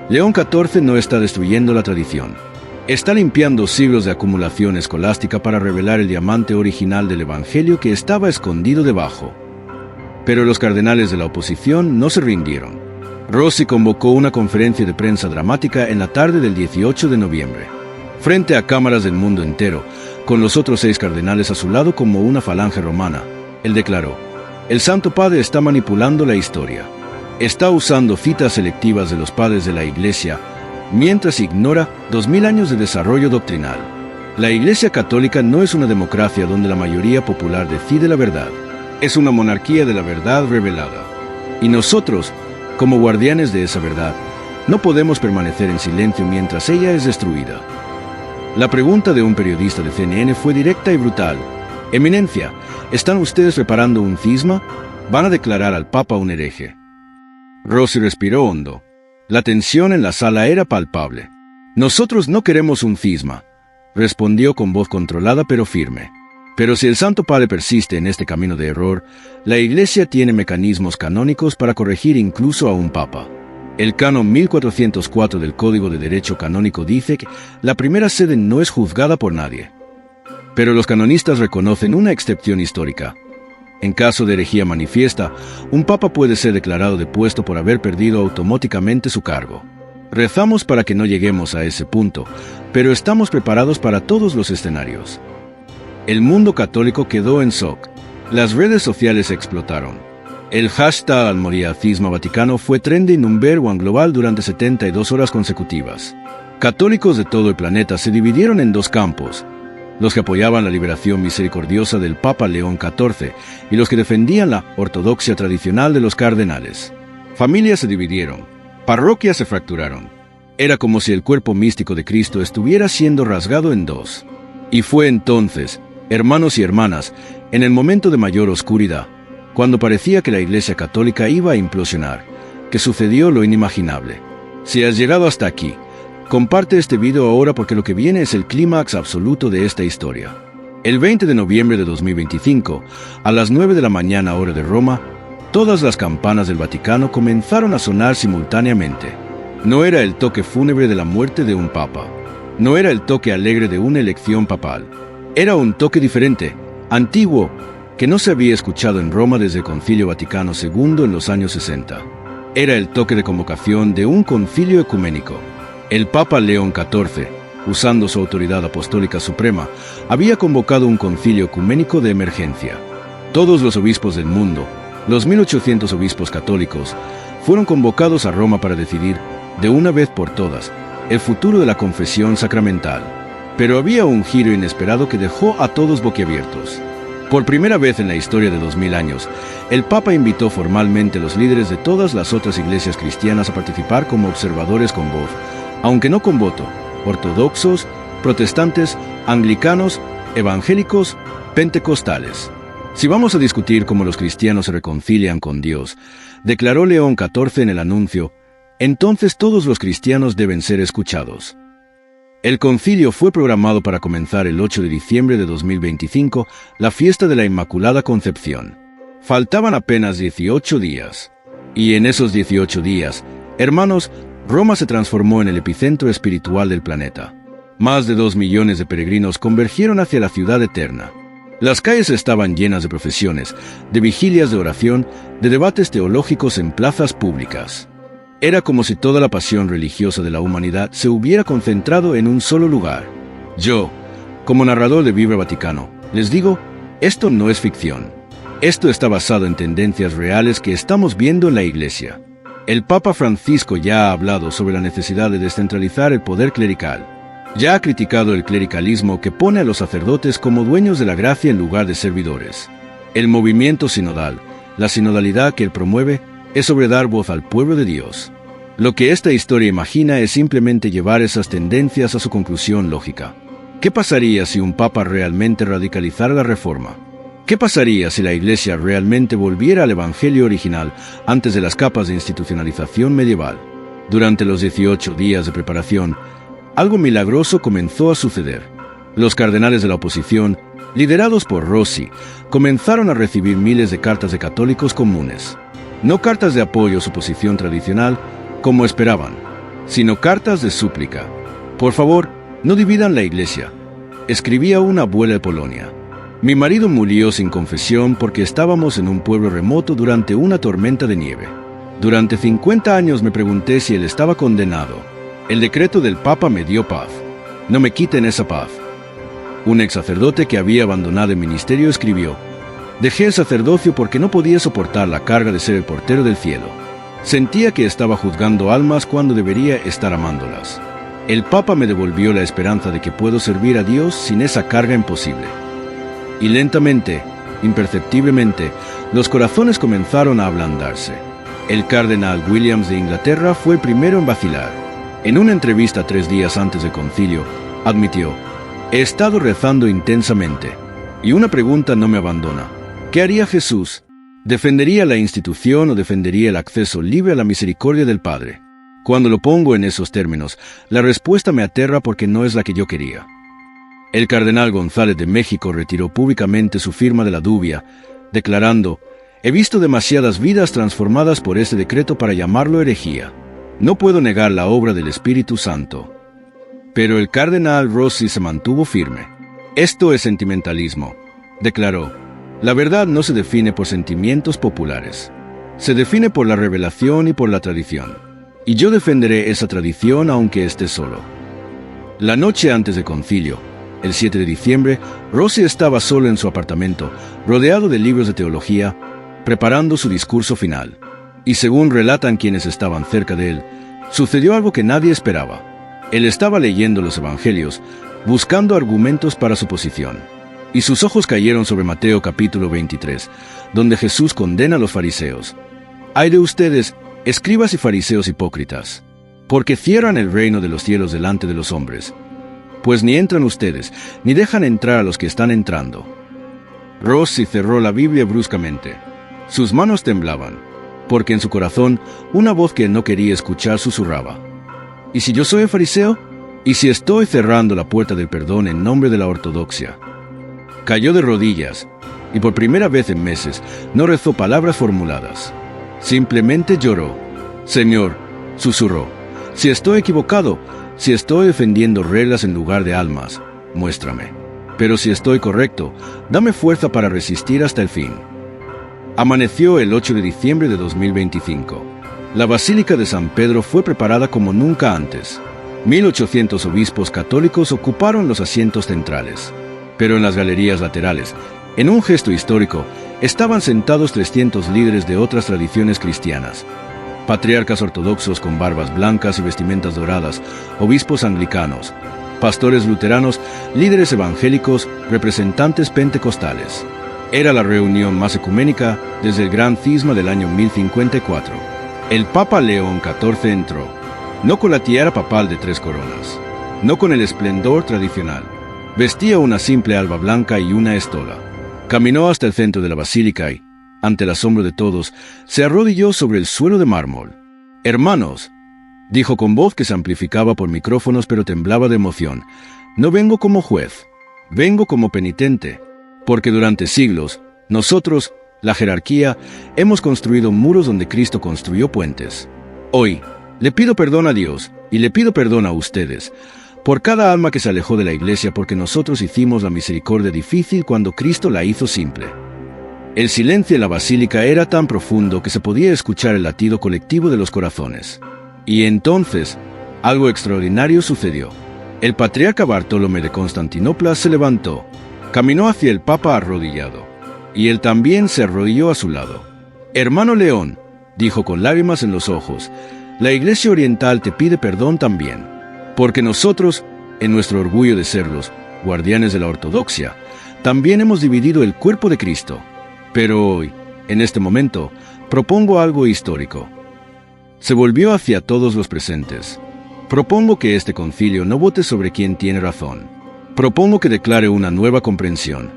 León XIV no está destruyendo la tradición. Está limpiando siglos de acumulación escolástica para revelar el diamante original del Evangelio que estaba escondido debajo. Pero los cardenales de la oposición no se rindieron. Rossi convocó una conferencia de prensa dramática en la tarde del 18 de noviembre. Frente a cámaras del mundo entero, con los otros 6 cardenales a su lado como una falange romana, él declaró: «El Santo Padre está manipulando la historia. Está usando citas selectivas de los padres de la Iglesia, mientras ignora 2000 años de desarrollo doctrinal. La Iglesia Católica no es una democracia donde la mayoría popular decide la verdad. Es una monarquía de la verdad revelada. Y nosotros, como guardianes de esa verdad, no podemos permanecer en silencio mientras ella es destruida». La pregunta de un periodista de CNN fue directa y brutal. «Eminencia, ¿están ustedes preparando un cisma? Van a declarar al Papa un hereje. Rossi respiró hondo. La tensión en la sala era palpable. Nosotros no queremos un cisma, respondió con voz controlada pero firme. Pero si el Santo Padre persiste en este camino de error, la Iglesia tiene mecanismos canónicos para corregir incluso a un Papa. El canon 1404 del Código de Derecho Canónico dice que la primera sede no es juzgada por nadie. Pero los canonistas reconocen una excepción histórica. En caso de herejía manifiesta, un papa puede ser declarado depuesto por haber perdido automáticamente su cargo. Rezamos para que no lleguemos a ese punto, pero estamos preparados para todos los escenarios. El mundo católico quedó en shock. Las redes sociales explotaron. El hashtag Almoría Cisma Vaticano fue trending number one global durante 72 horas consecutivas. Católicos de todo el planeta se dividieron en dos campos: los que apoyaban la liberación misericordiosa del Papa León XIV y los que defendían la ortodoxia tradicional de los cardenales. Familias se dividieron, parroquias se fracturaron. Era como si el cuerpo místico de Cristo estuviera siendo rasgado en dos. Y fue entonces, hermanos y hermanas, en el momento de mayor oscuridad, cuando parecía que la Iglesia Católica iba a implosionar, que sucedió lo inimaginable. Si has llegado hasta aquí, comparte este video ahora porque lo que viene es el clímax absoluto de esta historia. El 20 de noviembre de 2025, a las 9 de la mañana hora de Roma, todas las campanas del Vaticano comenzaron a sonar simultáneamente. No era el toque fúnebre de la muerte de un papa. No era el toque alegre de una elección papal. Era un toque diferente, antiguo, que no se había escuchado en Roma desde el Concilio Vaticano II en los años 60. Era el toque de convocación de un concilio ecuménico. El Papa León XIV, usando su autoridad apostólica suprema, había convocado un concilio ecuménico de emergencia. Todos los obispos del mundo, los 1800 obispos católicos, fueron convocados a Roma para decidir, de una vez por todas, el futuro de la confesión sacramental. Pero había un giro inesperado que dejó a todos boquiabiertos. Por primera vez en la historia de 2000 años, el Papa invitó formalmente a los líderes de todas las otras iglesias cristianas a participar como observadores con voz, aunque no con voto: ortodoxos, protestantes, anglicanos, evangélicos, pentecostales. Si vamos a discutir cómo los cristianos se reconcilian con Dios, declaró León XIV en el anuncio, entonces todos los cristianos deben ser escuchados. El concilio fue programado para comenzar el 8 de diciembre de 2025, la fiesta de la Inmaculada Concepción. Faltaban apenas 18 días. Y en esos 18 días, hermanos, Roma se transformó en el epicentro espiritual del planeta. Más de 2 millones de peregrinos convergieron hacia la ciudad eterna. Las calles estaban llenas de procesiones, de vigilias de oración, de debates teológicos en plazas públicas. Era como si toda la pasión religiosa de la humanidad se hubiera concentrado en un solo lugar. Yo, como narrador de Vibra Vaticano, les digo, esto no es ficción. Esto está basado en tendencias reales que estamos viendo en la Iglesia. El Papa Francisco ya ha hablado sobre la necesidad de descentralizar el poder clerical. Ya ha criticado el clericalismo que pone a los sacerdotes como dueños de la gracia en lugar de servidores. El movimiento sinodal, la sinodalidad que él promueve, es sobre dar voz al pueblo de Dios. Lo que esta historia imagina es simplemente llevar esas tendencias a su conclusión lógica. ¿Qué pasaría si un papa realmente radicalizara la reforma? ¿Qué pasaría si la Iglesia realmente volviera al Evangelio original antes de las capas de institucionalización medieval? Durante los 18 días de preparación, algo milagroso comenzó a suceder. Los cardenales de la oposición, liderados por Rossi, comenzaron a recibir miles de cartas de católicos comunes. No cartas de apoyo a su posición tradicional, como esperaban, sino cartas de súplica. Por favor, no dividan la Iglesia. Escribía una abuela de Polonia. Mi marido murió sin confesión porque estábamos en un pueblo remoto durante una tormenta de nieve. Durante 50 años me pregunté si él estaba condenado. El decreto del Papa me dio paz. No me quiten esa paz. Un ex sacerdote que había abandonado el ministerio escribió: dejé el sacerdocio porque no podía soportar la carga de ser el portero del cielo. Sentía que estaba juzgando almas cuando debería estar amándolas. El Papa me devolvió la esperanza de que puedo servir a Dios sin esa carga imposible. Y lentamente, imperceptiblemente, los corazones comenzaron a ablandarse. El cardenal Williams de Inglaterra fue el primero en vacilar. En una entrevista 3 días antes del concilio, admitió: he estado rezando intensamente, y una pregunta no me abandona. ¿Qué haría Jesús? ¿Defendería la institución o defendería el acceso libre a la misericordia del Padre? Cuando lo pongo en esos términos, la respuesta me aterra porque no es la que yo quería. El cardenal González de México retiró públicamente su firma de la dubia, declarando: «He visto demasiadas vidas transformadas por ese decreto para llamarlo herejía. No puedo negar la obra del Espíritu Santo». Pero el cardenal Rossi se mantuvo firme. «Esto es sentimentalismo», declaró. «La verdad no se define por sentimientos populares. Se define por la revelación y por la tradición. Y yo defenderé esa tradición aunque esté solo». La noche antes del concilio, el 7 de diciembre, Rossi estaba solo en su apartamento, rodeado de libros de teología, preparando su discurso final. Y según relatan quienes estaban cerca de él, sucedió algo que nadie esperaba. Él estaba leyendo los evangelios, buscando argumentos para su posición. Y sus ojos cayeron sobre Mateo capítulo 23, donde Jesús condena a los fariseos. «Ay de ustedes, escribas y fariseos hipócritas, porque cierran el reino de los cielos delante de los hombres. Pues ni entran ustedes, ni dejan entrar a los que están entrando». Rossi cerró la Biblia bruscamente. Sus manos temblaban, porque en su corazón una voz que no quería escuchar susurraba: «¿Y si yo soy el fariseo? ¿Y si estoy cerrando la puerta del perdón en nombre de la ortodoxia?». Cayó de rodillas, y por primera vez en meses no rezó palabras formuladas. Simplemente lloró. «Señor», susurró, «si estoy equivocado, si estoy defendiendo reglas en lugar de almas, muéstrame. Pero si estoy correcto, dame fuerza para resistir hasta el fin». Amaneció el 8 de diciembre de 2025. La Basílica de San Pedro fue preparada como nunca antes. 1800 obispos católicos ocuparon los asientos centrales. Pero en las galerías laterales, en un gesto histórico, estaban sentados 300 líderes de otras tradiciones cristianas. Patriarcas ortodoxos con barbas blancas y vestimentas doradas, obispos anglicanos, pastores luteranos, líderes evangélicos, representantes pentecostales. Era la reunión más ecuménica desde el gran cisma del año 1054. El Papa León XIV entró, no con la tiara papal de 3 coronas, no con el esplendor tradicional. Vestía una simple alba blanca y una estola. Caminó hasta el centro de la basílica y, ante el asombro de todos, se arrodilló sobre el suelo de mármol. «Hermanos», dijo con voz que se amplificaba por micrófonos pero temblaba de emoción, «no vengo como juez, vengo como penitente, porque durante siglos, nosotros, la jerarquía, hemos construido muros donde Cristo construyó puentes. Hoy, le pido perdón a Dios y le pido perdón a ustedes, por cada alma que se alejó de la iglesia porque nosotros hicimos la misericordia difícil cuando Cristo la hizo simple». El silencio en la basílica era tan profundo que se podía escuchar el latido colectivo de los corazones. Y entonces, algo extraordinario sucedió. El patriarca Bartolomé de Constantinopla se levantó, caminó hacia el Papa arrodillado, y él también se arrodilló a su lado. «Hermano León», dijo con lágrimas en los ojos, «la Iglesia Oriental te pide perdón también, porque nosotros, en nuestro orgullo de ser los guardianes de la ortodoxia, también hemos dividido el cuerpo de Cristo. Pero hoy, en este momento, propongo algo histórico». Se volvió hacia todos los presentes. «Propongo que este concilio no vote sobre quién tiene razón. Propongo que declare una nueva comprensión,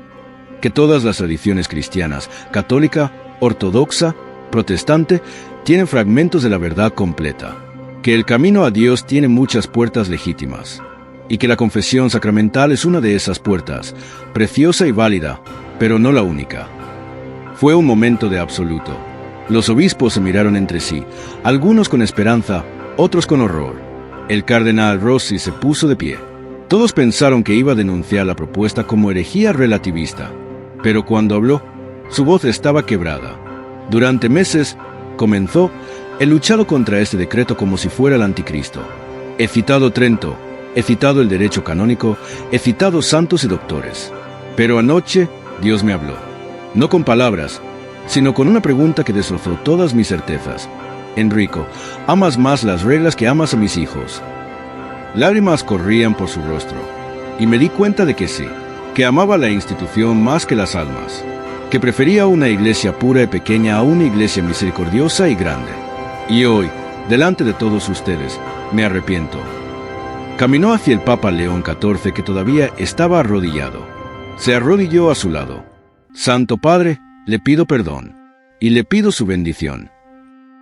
que todas las tradiciones cristianas, católica, ortodoxa, protestante, tienen fragmentos de la verdad completa, que el camino a Dios tiene muchas puertas legítimas, y que la confesión sacramental es una de esas puertas, preciosa y válida, pero no la única». Fue un momento de absoluto. Los obispos se miraron entre sí, algunos con esperanza, otros con horror. El cardenal Rossi se puso de pie. Todos pensaron que iba a denunciar la propuesta como herejía relativista, pero cuando habló, su voz estaba quebrada. Durante meses, comenzó, he luchado contra este decreto como si fuera el anticristo. He citado Trento, he citado el derecho canónico, he citado santos y doctores. Pero anoche, Dios me habló. No con palabras, sino con una pregunta que destrozó todas mis certezas. «Enrico, ¿amas más las reglas que amas a mis hijos?». Lágrimas corrían por su rostro, y me di cuenta de que sí, que amaba la institución más que las almas, que prefería una iglesia pura y pequeña a una iglesia misericordiosa y grande. Y hoy, delante de todos ustedes, me arrepiento. Caminó hacia el Papa León XIV, que todavía estaba arrodillado. Se arrodilló a su lado. «Santo Padre, le pido perdón. y le pido su bendición».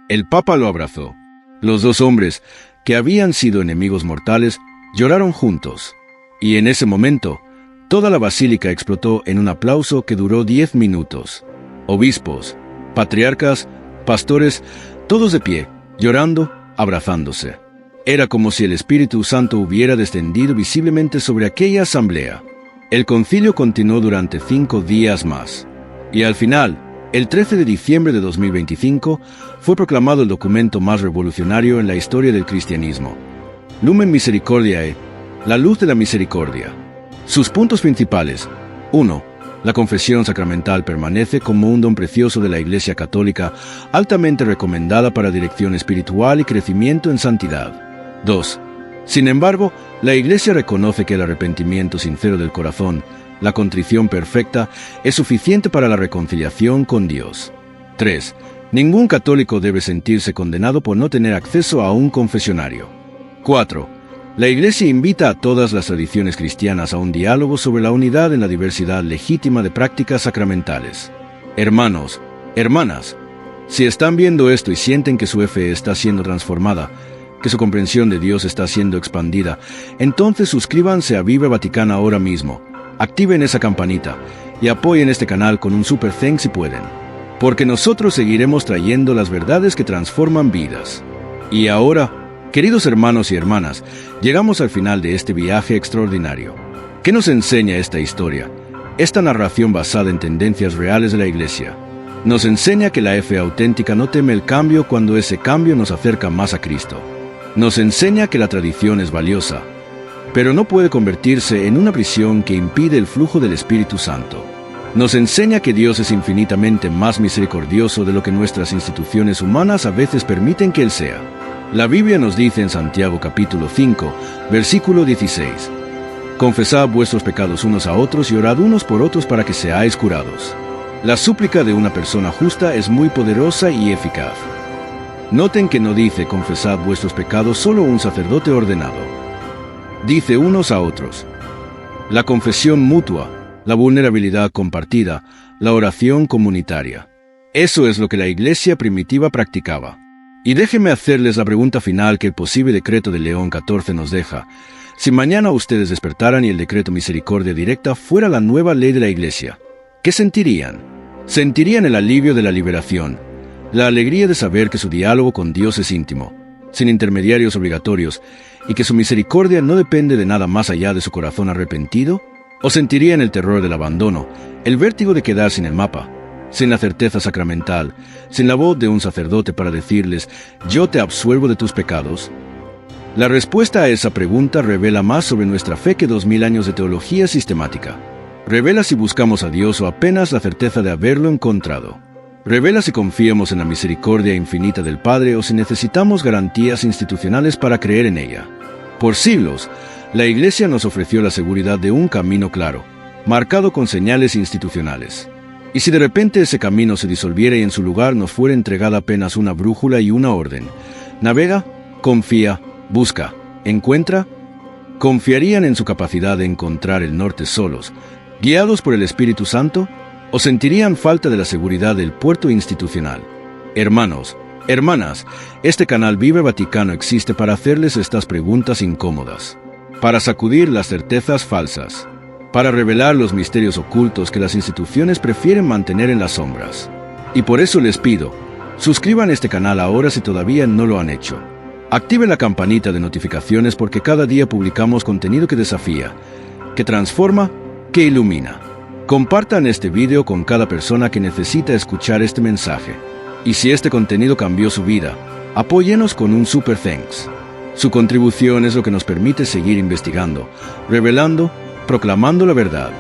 El Papa lo abrazó. Los dos hombres, que habían sido enemigos mortales, lloraron juntos. Y en ese momento, toda la basílica explotó en un aplauso que duró 10 minutos. Obispos, patriarcas, pastores, todos de pie, llorando, abrazándose. Era como si el Espíritu Santo hubiera descendido visiblemente sobre aquella asamblea. El concilio continuó durante 5 días más. Y al final, el 13 de diciembre de 2025, fue proclamado el documento más revolucionario en la historia del cristianismo. Lumen Misericordiae, la luz de la misericordia. Sus puntos principales. 1. La confesión sacramental permanece como un don precioso de la Iglesia Católica, altamente recomendada para dirección espiritual y crecimiento en santidad. 2. Sin embargo, la Iglesia reconoce que el arrepentimiento sincero del corazón, la contrición perfecta, es suficiente para la reconciliación con Dios. 3. Ningún católico debe sentirse condenado por no tener acceso a un confesionario. 4. La Iglesia invita a todas las tradiciones cristianas a un diálogo sobre la unidad en la diversidad legítima de prácticas sacramentales. Hermanos, hermanas, si están viendo esto y sienten que su fe está siendo transformada, que su comprensión de Dios está siendo expandida, entonces suscríbanse a Vibra Vaticana ahora mismo, activen esa campanita y apoyen este canal con un super thanks si pueden, porque nosotros seguiremos trayendo las verdades que transforman vidas. Y ahora, queridos hermanos y hermanas, llegamos al final de este viaje extraordinario. ¿Qué nos enseña esta historia? Esta narración basada en tendencias reales de la Iglesia. Nos enseña que la fe auténtica no teme el cambio cuando ese cambio nos acerca más a Cristo. Nos enseña que la tradición es valiosa, pero no puede convertirse en una prisión que impide el flujo del Espíritu Santo. Nos enseña que Dios es infinitamente más misericordioso de lo que nuestras instituciones humanas a veces permiten que Él sea. La Biblia nos dice en Santiago capítulo 5, versículo 16, «Confesad vuestros pecados unos a otros y orad unos por otros para que seáis curados». La súplica de una persona justa es muy poderosa y eficaz. Noten que no dice confesad vuestros pecados solo un sacerdote ordenado. Dice unos a otros. La confesión mutua, la vulnerabilidad compartida, la oración comunitaria. Eso es lo que la Iglesia primitiva practicaba. Y déjenme hacerles la pregunta final que el posible decreto de León XIV nos deja. Si mañana ustedes despertaran y el decreto misericordia directa fuera la nueva ley de la Iglesia, ¿qué sentirían? Sentirían el alivio de la liberación, la alegría de saber que su diálogo con Dios es íntimo, sin intermediarios obligatorios, y que su misericordia no depende de nada más allá de su corazón arrepentido? ¿O sentirían el terror del abandono, el vértigo de quedar sin el mapa, sin la certeza sacramental, sin la voz de un sacerdote para decirles, yo te absuelvo de tus pecados? La respuesta a esa pregunta revela más sobre nuestra fe que 2000 años de teología sistemática. Revela si buscamos a Dios o apenas la certeza de haberlo encontrado. Revela si confiamos en la misericordia infinita del Padre o si necesitamos garantías institucionales para creer en ella. Por siglos, la Iglesia nos ofreció la seguridad de un camino claro, marcado con señales institucionales. Y si de repente ese camino se disolviera y en su lugar nos fuera entregada apenas una brújula y una orden, navega, confía, busca, encuentra, ¿confiarían en su capacidad de encontrar el norte solos, guiados por el Espíritu Santo? ¿O sentirían falta de la seguridad del puerto institucional? Hermanos, hermanas, este canal Vibra Vaticano existe para hacerles estas preguntas incómodas, para sacudir las certezas falsas, para revelar los misterios ocultos que las instituciones prefieren mantener en las sombras. Y por eso les pido, suscriban este canal ahora si todavía no lo han hecho. Activen la campanita de notificaciones porque cada día publicamos contenido que desafía, que transforma, que ilumina. Compartan este video con cada persona que necesita escuchar este mensaje. Y si este contenido cambió su vida, apóyenos con un super thanks. Su contribución es lo que nos permite seguir investigando, revelando, proclamando la verdad.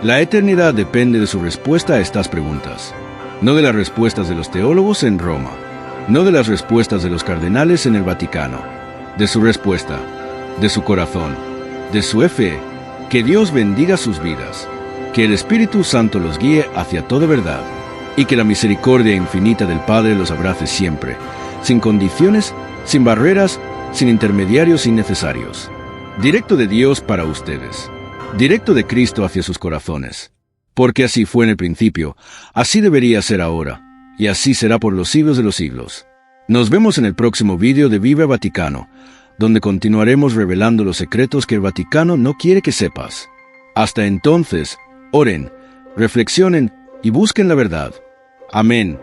La eternidad depende de su respuesta a estas preguntas, no de las respuestas de los teólogos en Roma, no de las respuestas de los cardenales en el Vaticano, de su respuesta, de su corazón, de su fe. Que Dios bendiga sus vidas. Que el Espíritu Santo los guíe hacia toda verdad, y que la misericordia infinita del Padre los abrace siempre, sin condiciones, sin barreras, sin intermediarios innecesarios. Directo de Dios para ustedes, directo de Cristo hacia sus corazones. Porque así fue en el principio, así debería ser ahora, y así será por los siglos de los siglos. Nos vemos en el próximo vídeo de Viva Vaticano, donde continuaremos revelando los secretos que el Vaticano no quiere que sepas. Hasta entonces, oren, reflexionen y busquen la verdad. Amén.